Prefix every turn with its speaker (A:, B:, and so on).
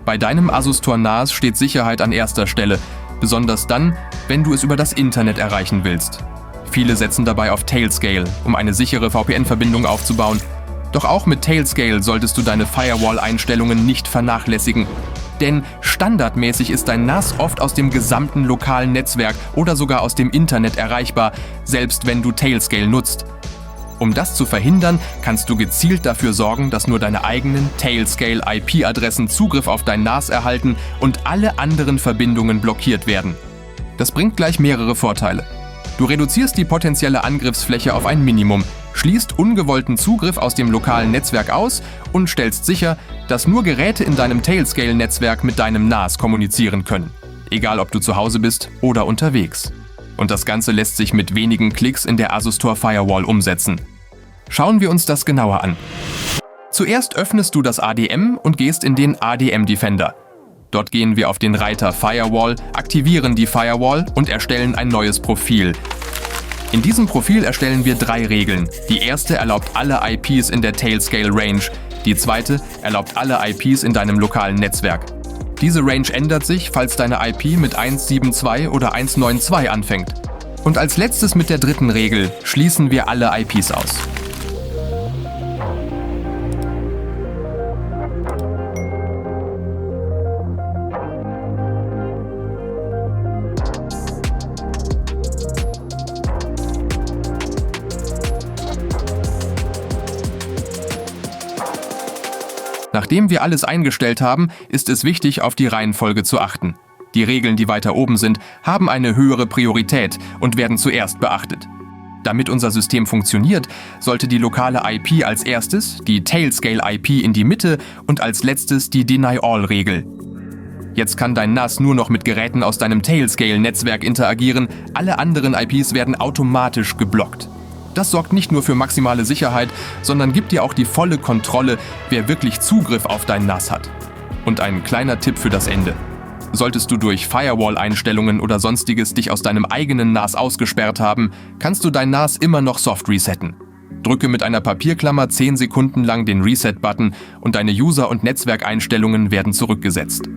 A: Bei deinem Asus Tor NAS steht Sicherheit an erster Stelle, besonders dann, wenn du es über das Internet erreichen willst. Viele setzen dabei auf Tailscale, um eine sichere VPN-Verbindung aufzubauen. Doch auch mit Tailscale solltest du deine Firewall-Einstellungen nicht vernachlässigen. Denn standardmäßig ist dein NAS oft aus dem gesamten lokalen Netzwerk oder sogar aus dem Internet erreichbar, selbst wenn du Tailscale nutzt. Um das zu verhindern, kannst du gezielt dafür sorgen, dass nur deine eigenen Tailscale-IP-Adressen Zugriff auf dein NAS erhalten und alle anderen Verbindungen blockiert werden. Das bringt gleich mehrere Vorteile. Du reduzierst die potenzielle Angriffsfläche auf ein Minimum, schließt ungewollten Zugriff aus dem lokalen Netzwerk aus und stellst sicher, dass nur Geräte in deinem Tailscale-Netzwerk mit deinem NAS kommunizieren können. Egal ob du zu Hause bist oder unterwegs. Und das Ganze lässt sich mit wenigen Klicks in der Asus Tor Firewall umsetzen. Schauen wir uns das genauer an. Zuerst öffnest du das ADM und gehst in den ADM Defender. Dort gehen wir auf den Reiter Firewall, aktivieren die Firewall und erstellen ein neues Profil. In diesem Profil erstellen wir 3 Regeln. Die erste erlaubt alle IPs in der Tailscale Range. Die zweite erlaubt alle IPs in deinem lokalen Netzwerk. Diese Range ändert sich, falls deine IP mit 172 oder 192 anfängt. Und als letztes mit der dritten Regel schließen wir alle IPs aus. Nachdem wir alles eingestellt haben, ist es wichtig, auf die Reihenfolge zu achten. Die Regeln, die weiter oben sind, haben eine höhere Priorität und werden zuerst beachtet. Damit unser System funktioniert, sollte die lokale IP als erstes, die Tailscale-IP in die Mitte und als letztes die Deny-All-Regel. Jetzt kann dein NAS nur noch mit Geräten aus deinem Tailscale-Netzwerk interagieren, alle anderen IPs werden automatisch geblockt. Das sorgt nicht nur für maximale Sicherheit, sondern gibt dir auch die volle Kontrolle, wer wirklich Zugriff auf dein NAS hat. Und ein kleiner Tipp für das Ende. Solltest du durch Firewall-Einstellungen oder sonstiges dich aus deinem eigenen NAS ausgesperrt haben, kannst du dein NAS immer noch soft resetten. Drücke mit einer Papierklammer 10 Sekunden lang den Reset-Button und deine User- und Netzwerkeinstellungen werden zurückgesetzt.